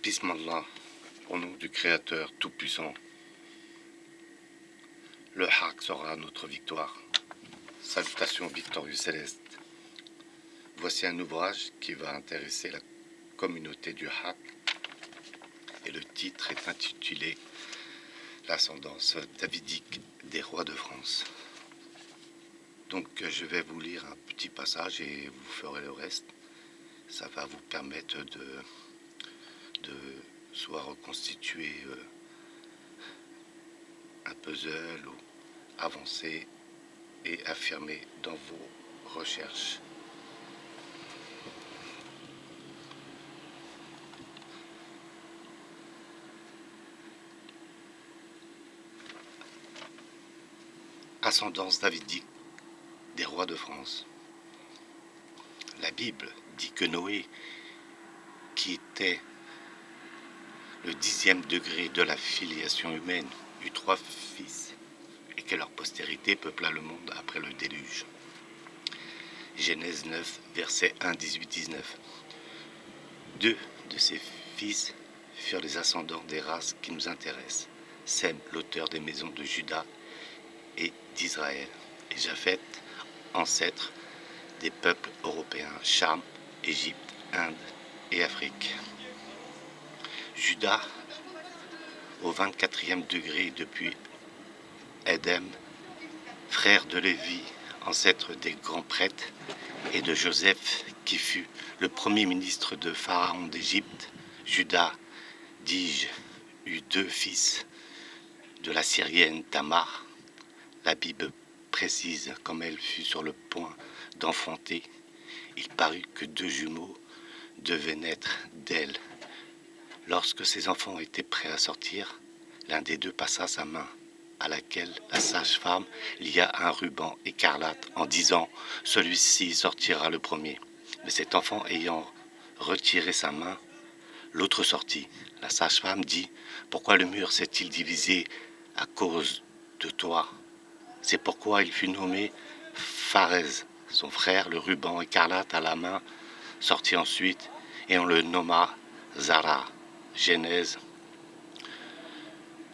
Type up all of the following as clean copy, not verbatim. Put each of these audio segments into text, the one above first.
Bismillah, au nom du Créateur Tout-Puissant. Le Haq sera notre victoire. Salutations victorieux célestes. Voici un ouvrage qui va intéresser la communauté du Haq et le titre est intitulé L'ascendance davidique des rois de France. Donc je vais vous lire un petit passage et vous ferez le reste. Ça va vous permettre de soit reconstituer un puzzle ou avancer et affirmer dans vos recherches. Ascendance davidique des rois de France. La Bible dit que Noé, qui était le 10e degré de la filiation humaine, eut 3 fils et que leur postérité peupla le monde après le déluge. Genèse 9, versets 1, 18, 19. 2 de ces fils furent les ascendants des races qui nous intéressent, Sem, l'auteur des maisons de Juda et d'Israël, et Japheth, ancêtre des peuples européens, Cham, Égypte, Inde et Afrique. Juda, au 24e degré depuis Édem, frère de Lévi, ancêtre des grands prêtres, et de Joseph, qui fut le premier ministre de Pharaon d'Égypte. Juda, dis-je, eut 2 fils de la Syrienne Tamar. La Bible précise, comme elle fut sur le point d'enfanter, il parut que 2 jumeaux devaient naître d'elle. Lorsque ses enfants étaient prêts à sortir, l'un des 2 passa sa main, à laquelle la sage-femme lia un ruban écarlate en disant « Celui-ci sortira le premier ». Mais cet enfant ayant retiré sa main, l'autre sortit. La sage-femme dit « Pourquoi le mur s'est-il divisé à cause de toi ?» C'est pourquoi il fut nommé Pharez. Son frère, le ruban écarlate à la main, sortit ensuite et on le nomma Zara. Genèse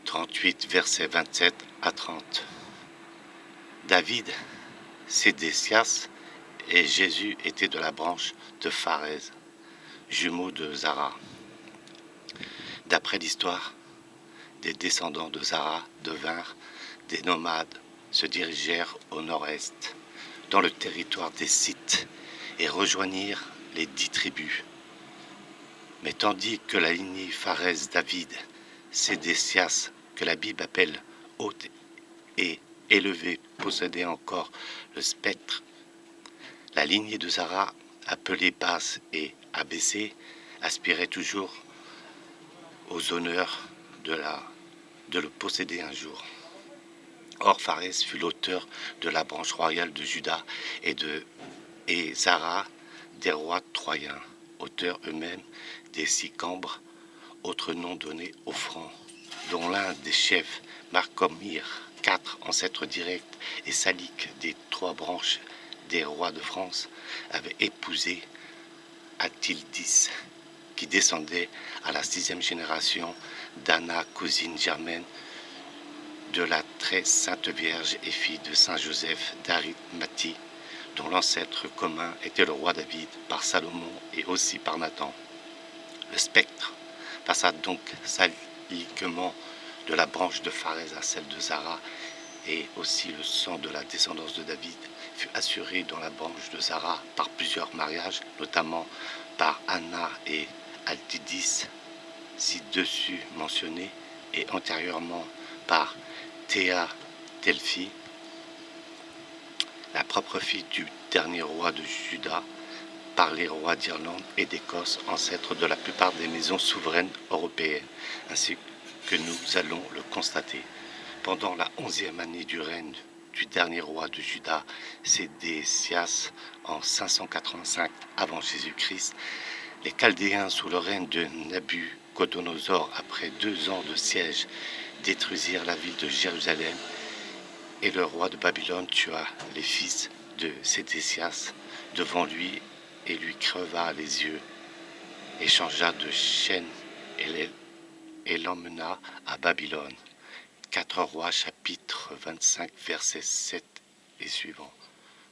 38, versets 27 à 30. David, Sédécias et Jésus étaient de la branche de Pharez, jumeaux de Zara. D'après l'histoire, des descendants de Zara devinrent des nomades, se dirigèrent au nord-est, dans le territoire des Scythes, et rejoignirent les 10 tribus. Mais tandis que la lignée Pharez-David, Sédécias, que la Bible appelle haute et élevée, possédait encore le spectre, la lignée de Zara, appelée basse et abaissée, aspirait toujours aux honneurs de le posséder un jour. Or, Pharez fut l'auteur de la branche royale de Juda et Zara des rois troyens, auteurs eux-mêmes des Sicambres, autre nom donné aux Francs, dont l'un des chefs, Marcomir, 4 ancêtres directs, et Salique des 3 branches des rois de France, avait épousé Athildis, qui descendait à la 6e génération d'Anna, cousine germaine de la très sainte Vierge et fille de Saint Joseph d'Arimathie, dont l'ancêtre commun était le roi David par Salomon et aussi par Nathan. Le spectre passa donc saliquement de la branche de Pharez à celle de Zara, et aussi le sang de la descendance de David fut assuré dans la branche de Zara par plusieurs mariages, notamment par Anna et Altidis, ci-dessus mentionnés, et antérieurement par Théa Telphi, la propre fille du dernier roi de Juda, par les rois d'Irlande et d'Écosse, ancêtres de la plupart des maisons souveraines européennes, ainsi que nous allons le constater. Pendant la 11e année du règne du dernier roi de Juda, Sédécias, en 585 avant Jésus-Christ, les Chaldéens, sous le règne de Nabuchodonosor, après 2 ans de siège, détruisirent la ville de Jérusalem, et le roi de Babylone tua les fils de Sédécias devant lui et lui creva les yeux, et changea de chaîne et l'emmena à Babylone. 4 Rois chapitre 25 versets 7 et suivants.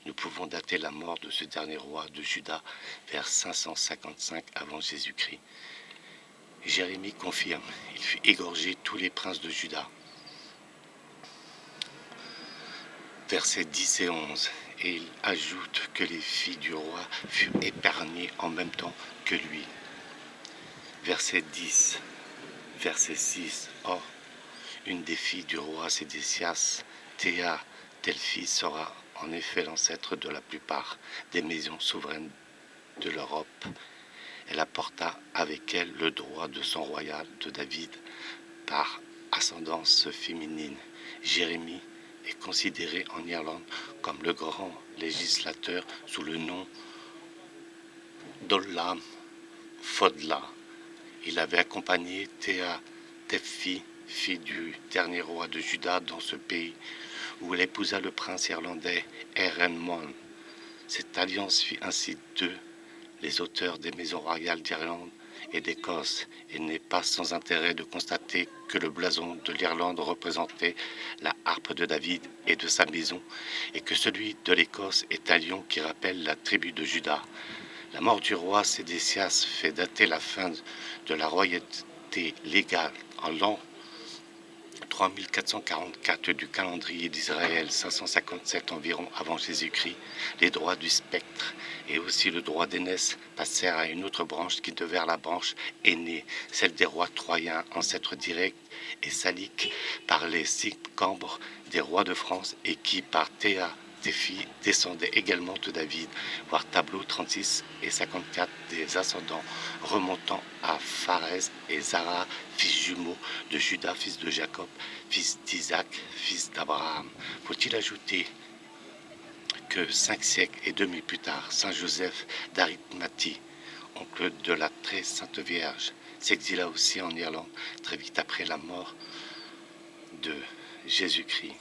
Nous pouvons dater la mort de ce dernier roi de Juda vers 555 avant Jésus-Christ. Jérémie confirme, il fit égorger tous les princes de Juda. Versets 10 et 11. Et il ajoute que les filles du roi furent épargnées en même temps que lui. Verset 10. Verset 6. Or, une des filles du roi Sédécias, Théa, telle fille sera en effet l'ancêtre de la plupart des maisons souveraines de l'Europe. Elle apporta avec elle le droit de sang royal de David par ascendance féminine. Jérémie est considéré en Irlande comme le grand législateur sous le nom d'Ollam Fodla. Il avait accompagné Théa Tephi, fille du dernier roi de Juda, dans ce pays où elle épousa le prince irlandais Erenmon. Cette alliance fit ainsi d'eux les auteurs des maisons royales d'Irlande et d'Écosse. Il n'est pas sans intérêt de constater que le blason de l'Irlande représentait la harpe de David et de sa maison, et que celui de l'Écosse est un lion qui rappelle la tribu de Juda. La mort du roi Sédécias fait dater la fin de la royauté légale en l'an 3444 du calendrier d'Israël, 557 environ avant Jésus-Christ. Les droits du spectre et aussi le droit d'aînesse passèrent à une autre branche qui devint la branche aînée, celle des rois troyens, ancêtres directs et saliques par les Sicambres des rois de France, et qui par Théa Téphi descendaient également de David, voir tableau 36 et 54 des ascendants remontant à Pharez et Zara, fils jumeaux de Judas, fils de Jacob, fils d'Isaac, fils d'Abraham. Faut-il ajouter que 5 siècles et demi plus tard, Saint Joseph d'Arimathie, oncle de la très sainte Vierge, s'exila aussi en Irlande très vite après la mort de Jésus-Christ,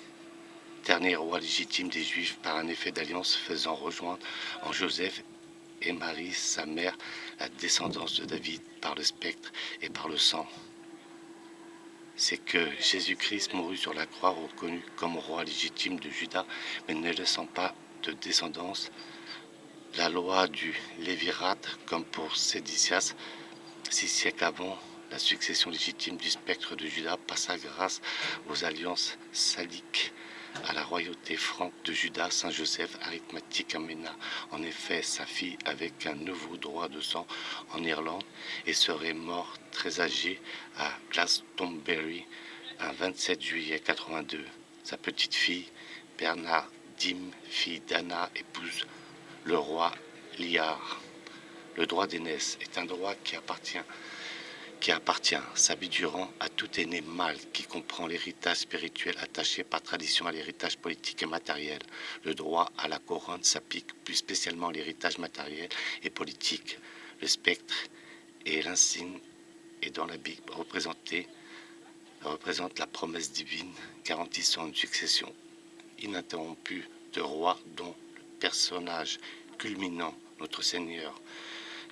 dernier roi légitime des Juifs, par un effet d'alliance faisant rejoindre en Joseph et Marie, sa mère, la descendance de David par le spectre et par le sang. C'est que Jésus-Christ mourut sur la croix, reconnu comme roi légitime de Juda, mais ne laissant pas de descendance. La loi du Lévirate, comme pour Sédécias, 6 siècles avant la succession légitime du spectre de Juda, passa grâce aux alliances saliques à la royauté franque de Juda. Saint Joseph Arimathie amena en effet sa fille avec un nouveau droit de sang en Irlande et serait mort très âgé à Glastonbury un 27 juillet 82. Sa petite fille Bernardine, fille d'Anna, épouse le roi Liard. Le droit d'aînesse est un droit qui appartient, s'habituant à tout aîné mâle, qui comprend l'héritage spirituel attaché par tradition à l'héritage politique et matériel. Le droit à la couronne s'applique plus spécialement à l'héritage matériel et politique. Le spectre et l'insigne est dans la Bible représente la promesse divine garantissant une succession ininterrompue de rois dont le personnage culminant, notre Seigneur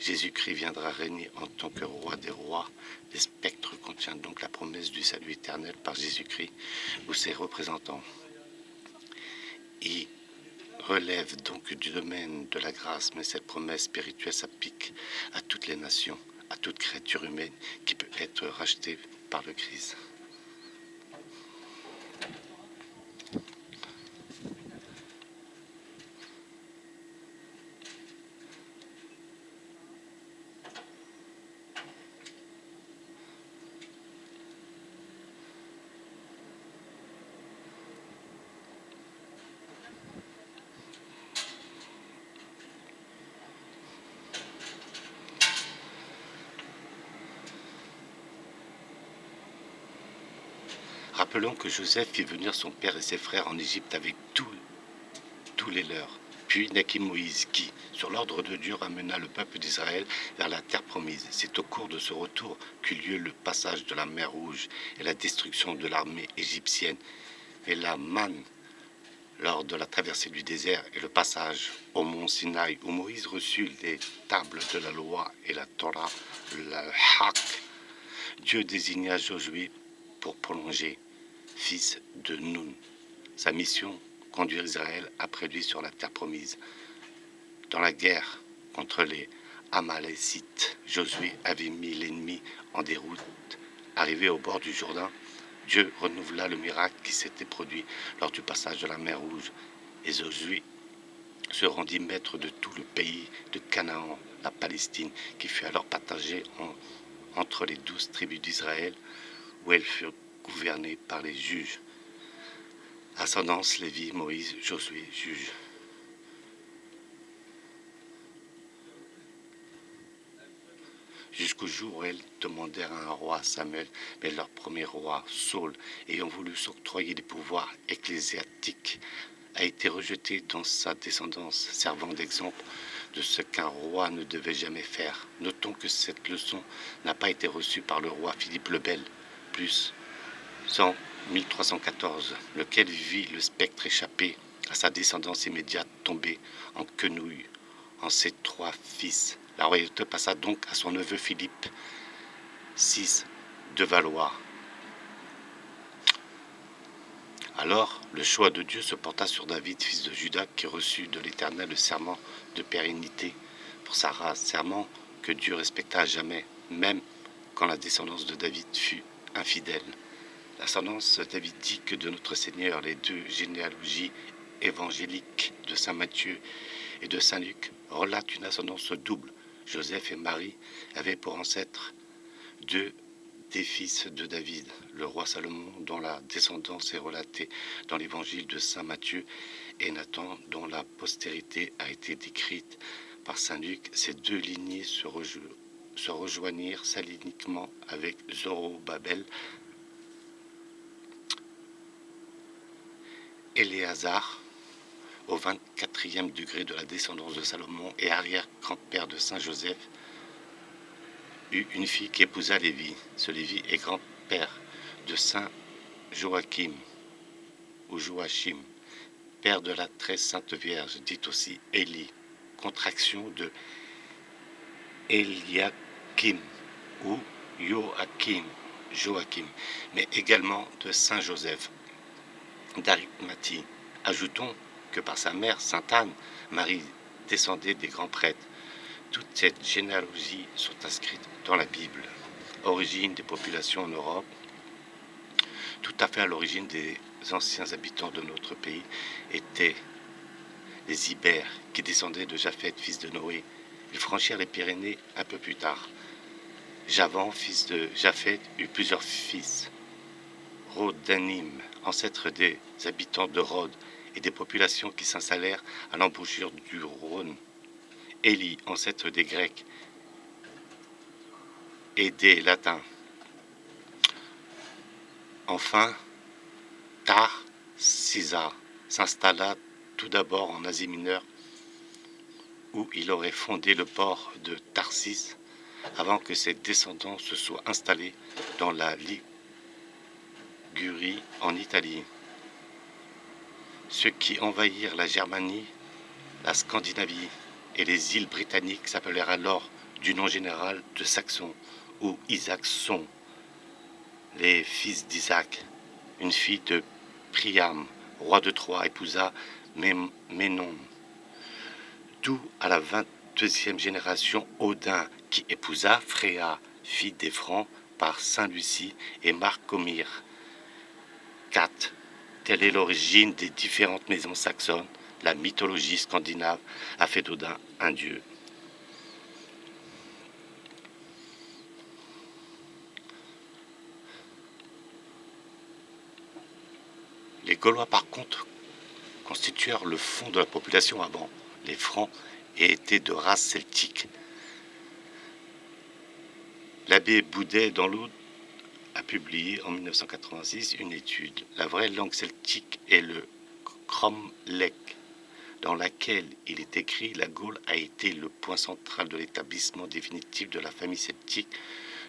Jésus-Christ, viendra régner en tant que roi des rois. Les spectres contiennent donc la promesse du salut éternel par Jésus-Christ ou ses représentants. Il relève donc du domaine de la grâce, mais cette promesse spirituelle s'applique à toutes les nations, à toute créature humaine qui peut être rachetée par le Christ. Rappelons que Joseph fit venir son père et ses frères en Égypte avec tous les leurs. Puis naquit Moïse qui, sur l'ordre de Dieu, ramena le peuple d'Israël vers la terre promise. C'est au cours de ce retour qu'eut lieu le passage de la mer Rouge et la destruction de l'armée égyptienne. Et la manne lors de la traversée du désert et le passage au mont Sinaï, où Moïse reçut les tables de la loi et la Torah, le Hak, Dieu désigna Josué pour prolonger, fils de Nun, sa mission, conduire Israël après lui sur la terre promise. Dans la guerre contre les Amalécites, Josué avait mis l'ennemi en déroute. Arrivé au bord du Jourdain, Dieu renouvela le miracle qui s'était produit lors du passage de la mer Rouge. Et Josué se rendit maître de tout le pays de Canaan, la Palestine, qui fut alors partagée entre les 12 tribus d'Israël, où elles furent gouvernées par les juges. Ascendance Lévi, Moïse, Josué, juge. Jusqu'au jour où elles demandèrent un roi, Samuel, mais leur premier roi, Saul, ayant voulu s'octroyer des pouvoirs ecclésiastiques, a été rejeté dans sa descendance, servant d'exemple de ce qu'un roi ne devait jamais faire. Notons que cette leçon n'a pas été reçue par le roi Philippe le Bel, plus 1314, lequel vit le spectre échapper à sa descendance immédiate tomber en quenouille en ses 3 fils. La royauté passa donc à son neveu Philippe VI de Valois. Alors, le choix de Dieu se porta sur David, fils de Juda, qui reçut de l'Éternel le serment de pérennité pour sa race, serment que Dieu respecta à jamais, même quand la descendance de David fut infidèle. L'ascendance davidique de notre Seigneur, les 2 généalogies évangéliques de saint Matthieu et de saint Luc relatent une ascendance double. Joseph et Marie avaient pour ancêtres 2 des fils de David, le roi Salomon, dont la descendance est relatée dans l'évangile de saint Matthieu, et Nathan, dont la postérité a été décrite par saint Luc. Ces 2 lignées se rejoignirent saliniquement avec Zorobabel, Éléazar, au 24e degré de la descendance de Salomon et arrière-grand-père de saint Joseph, eut une fille qui épousa Lévi. Ce Lévi est grand-père de saint Joachim ou Joachim, père de la très sainte Vierge, dite aussi Élie, contraction de Eliakim ou Joachim, mais également de saint Joseph d'Arimathie. Ajoutons que par sa mère, sainte Anne, Marie descendait des grands prêtres. Toutes ces généalogies sont inscrites dans la Bible. Origine des populations en Europe, tout à fait à l'origine des anciens habitants de notre pays, étaient les Ibères, qui descendaient de Japheth, fils de Noé. Ils franchirent les Pyrénées un peu plus tard. Javan, fils de Japheth, eut plusieurs fils. Rhodanim, ancêtre des habitants de Rhodes et des populations qui s'installèrent à l'embouchure du Rhône. Élie, ancêtre des Grecs et des Latins. Enfin, Tar-Sisa s'installa tout d'abord en Asie mineure, où il aurait fondé le port de Tarsis avant que ses descendants se soient installés dans la Ligurie en Italie. Ceux qui envahirent la Germanie, la Scandinavie et les îles britanniques s'appelèrent alors du nom général de Saxons ou Isaacson. Les fils d'Isaac, une fille de Priam, roi de Troie, épousa Ménon. D'où à la 22e génération Odin, qui épousa Fréa, fille des Francs, par Saint Lucie et Marcomir. 4. Telle est l'origine des différentes maisons saxonnes. La mythologie scandinave a fait d'Odin un dieu. Les Gaulois, par contre, constituèrent le fond de la population avant les Francs et étaient de race celtique. L'abbé Boudet, dans l'Aude, a publié en 1986 une étude. La vraie langue celtique est le cromlech, dans laquelle il est écrit « La Gaule a été le point central de l'établissement définitif de la famille celtique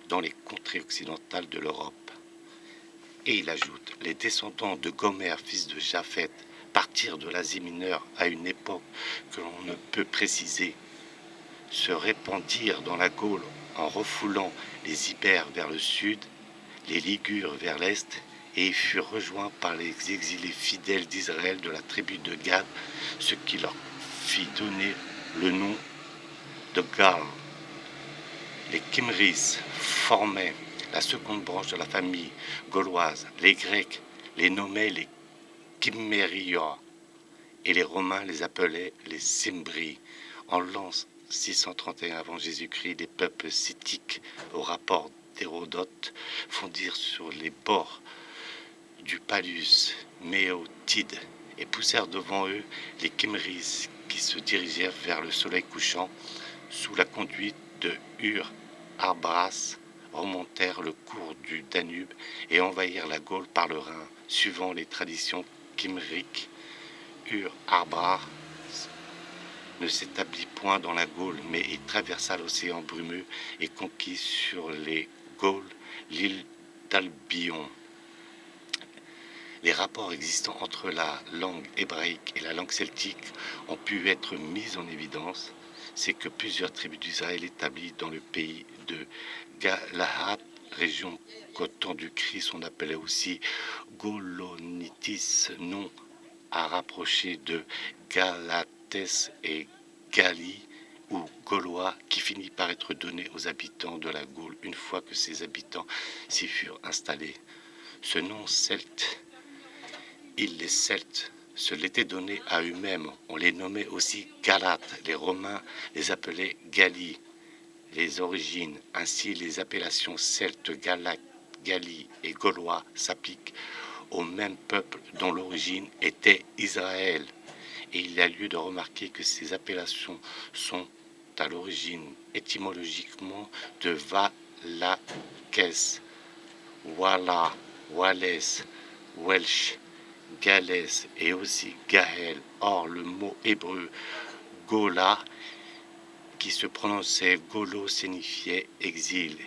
dans les contrées occidentales de l'Europe. » Et il ajoute « Les descendants de Gomère, fils de Japheth, partirent de l'Asie mineure à une époque que l'on ne peut préciser, se répandirent dans la Gaule en refoulant les Ibères vers le sud, les Ligures vers l'est, et ils furent rejoints par les exilés fidèles d'Israël de la tribu de Gad, ce qui leur fit donner le nom de Gal. Les Kimris formaient la seconde branche de la famille gauloise. Les Grecs les nommaient les Kimmériens et les Romains les appelaient les Cimbri. En l'an 631 avant Jésus-Christ, les peuples scythiques, au rapport d'Hérodote, fondirent sur les bords du Palus Méotide et poussèrent devant eux les Kimris qui se dirigèrent vers le soleil couchant sous la conduite de Hur-Arbras, remontèrent le cours du Danube et envahirent la Gaule par le Rhin. Suivant les traditions kimriques, Hur-Arbras ne s'établit point dans la Gaule, mais il traversa l'océan brumeux et conquit sur les Gaules l'île d'Albion. Les rapports existants entre la langue hébraïque et la langue celtique ont pu être mis en évidence. C'est que plusieurs tribus d'Israël établies dans le pays de Galahad, région qu'au temps du Christ on appelait aussi Gaulonitis, nom à rapprocher de Galatès et Gallie, ou Gaulois, qui finit par être donné aux habitants de la Gaule une fois que ces habitants s'y furent installés. Ce nom celte, les Celtes se l'étaient donné à eux-mêmes. On les nommait aussi Galates. Les Romains les appelaient Galli. Les origines, ainsi les appellations celtes, Galates, Galli et Gaulois s'appliquent au même peuple dont l'origine était Israël. Et il y a lieu de remarquer que ces appellations sont à l'origine étymologiquement de Valakès, Walla, Wallès, Welsh, Galès et aussi Gaël. Or, le mot hébreu Gola, qui se prononçait Golo, signifiait exil,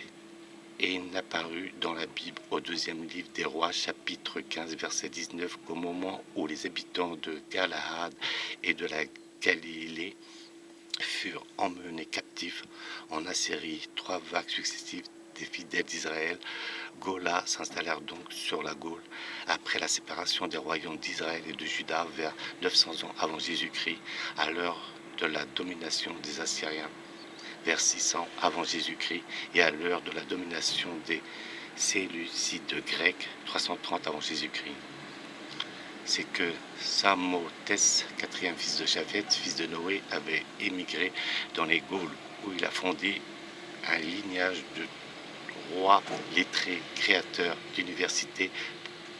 et il n'apparut dans la Bible au deuxième livre des Rois, chapitre 15, verset 19, qu'au moment où les habitants de Galahad et de la Galilée furent emmenés captifs en Assyrie. 3 vagues successives des fidèles d'Israël, Gola, s'installèrent donc sur la Gaule après la séparation des royaumes d'Israël et de Juda vers 900 ans avant Jésus-Christ, à l'heure de la domination des Assyriens, vers 600 avant Jésus-Christ, et à l'heure de la domination des Séleucides grecs, 330 avant Jésus-Christ. C'est que Samothès, quatrième fils de Japheth, fils de Noé, avait émigré dans les Gaules, où il a fondé un lignage de rois lettrés, créateurs d'universités,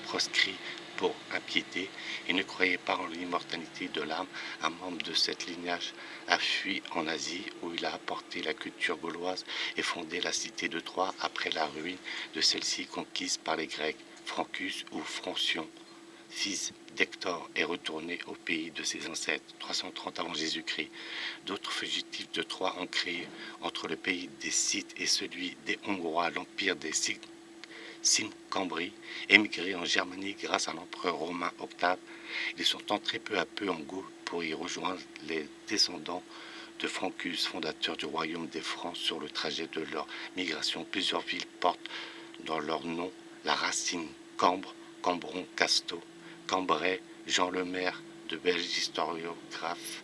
proscrits pour impiété et ne croyait pas en l'immortalité de l'âme. Un membre de cette lignage a fui en Asie, où il a apporté la culture gauloise et fondé la cité de Troie après la ruine de celle-ci conquise par les Grecs. Francus ou Francion, fils d'Hector, est retourné au pays de ses ancêtres, 330 avant Jésus-Christ. D'autres fugitifs de Troie ont créé entre le pays des Scythes et celui des Hongrois l'empire des Cambrie, émigrés en Germanie grâce à l'empereur romain Octave. Ils sont entrés peu à peu en Gaule pour y rejoindre les descendants de Francus, fondateur du royaume des Francs. Sur le trajet de leur migration, plusieurs villes portent dans leur nom la racine Cambre, Cambron, Casto, Cambrai, Jean Lemaire, de Belge historiographe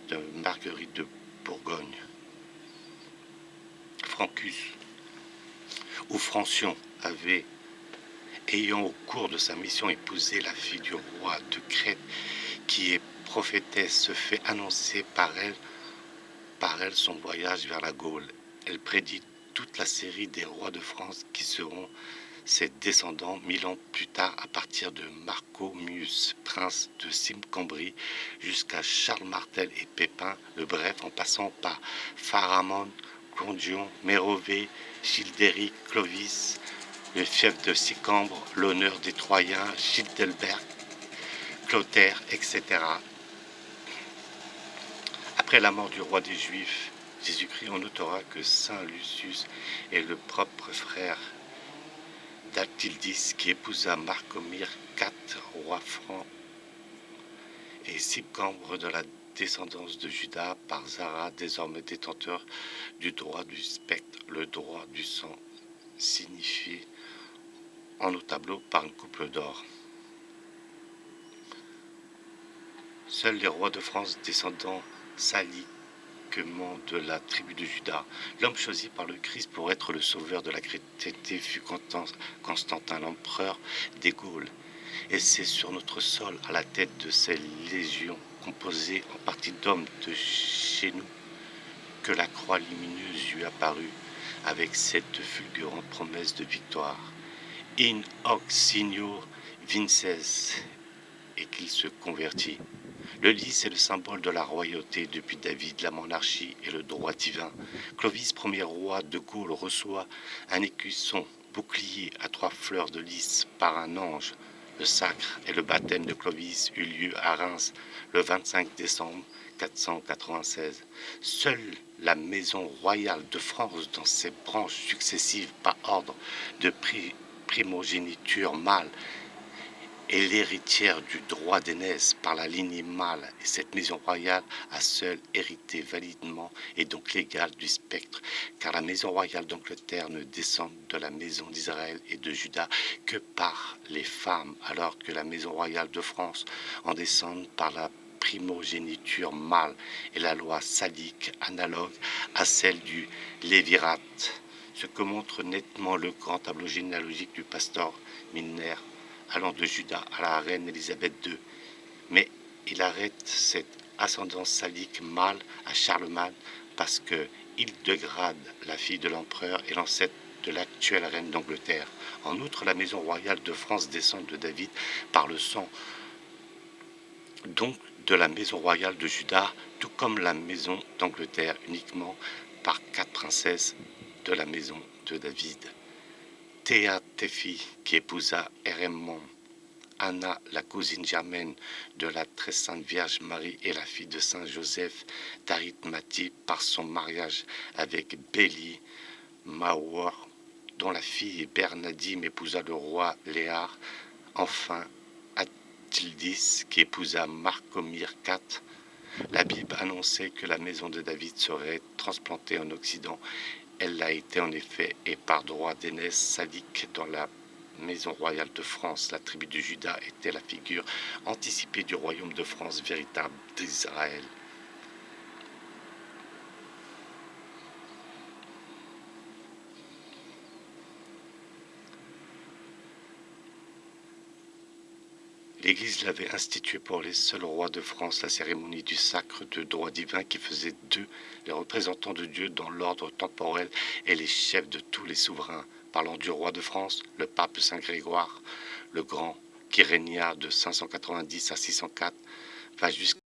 de Marguerite de Bourgogne. Francus ou Francion avait, ayant au cours de sa mission épousé la fille du roi de Crète, qui est prophétesse, se fait annoncer par elle son voyage vers la Gaule. Elle prédit toute la série des rois de France qui seront ses descendants 1000 ans plus tard, à partir de Marcomius, prince de Cambrie, jusqu'à Charles Martel et Pépin le Bref, en passant par Pharamond, Gondion, Mérové, Childéric, Clovis, le fief de Sicambre, l'honneur des Troyens, Childelberg, Clotaire, etc. Après la mort du roi des Juifs, Jésus-Christ, on notera que Saint Lucius est le propre frère d'Altildis, qui épousa Marcomir, 4 rois francs et Sicambre de la descendance de Juda, par Zara, désormais détenteur du droit du spectre, le droit du sang, signifié en nos tableaux par une couple d'or. Seuls les rois de France descendants saliquement de la tribu de Juda, l'homme choisi par le Christ pour être le sauveur de la chrétienté fut Constantin, l'empereur des Gaules. Et c'est sur notre sol, à la tête de ces légions composées en partie d'hommes de chez nous, que la croix lumineuse lui apparut avec cette fulgurante promesse de victoire. In hoc signo vinces, et qu'il se convertit. Le lys est le symbole de la royauté depuis David, la monarchie et le droit divin. Clovis, premier roi de Gaule, reçoit un écusson, bouclier à 3 fleurs de lys par un ange. Le sacre et le baptême de Clovis eut lieu à Reims le 25 décembre 496. Seule la maison royale de France, dans ses branches successives par ordre de primogéniture mâle, est l'héritière du droit d'aînesse par la lignée mâle, et cette maison royale a seule hérité validement et donc légale du spectre, car la maison royale d'Angleterre ne descend de la maison d'Israël et de Juda que par les femmes, alors que la maison royale de France en descend par la primogéniture mâle et la loi salique analogue à celle du Lévirate, ce que montre nettement le grand tableau généalogique du pasteur Milner allant de Juda à la reine Élisabeth II. Mais il arrête cette ascendance salique mâle à Charlemagne parce que Hildegarde, la fille de l'empereur, est l'ancêtre de l'actuelle reine d'Angleterre. En outre, la maison royale de France descend de David par le sang, donc de la maison royale de Juda, tout comme la maison d'Angleterre, uniquement par 4 princesses de la maison de David. Théa Téphi, qui épousa Héremon, Anna, la cousine germaine de la très sainte Vierge Marie et la fille de saint Joseph d'Arimathie par son mariage avec Béli Mawor, dont la fille Bernadime épousa le roi Léar. Enfin, Athildis, qui épousa Marcomir IV. La Bible annonçait que la maison de David serait transplantée en Occident. Elle l'a été en effet, et par droit d'aînesse salique dans la maison royale de France, la tribu de Juda était la figure anticipée du royaume de France véritable d'Israël. L'Église l'avait institué pour les seuls rois de France, la cérémonie du sacre de droit divin qui faisait d'eux les représentants de Dieu dans l'ordre temporel et les chefs de tous les souverains. Parlant du roi de France, le pape Saint Grégoire le Grand, qui régna de 590 à 604, va jusqu'à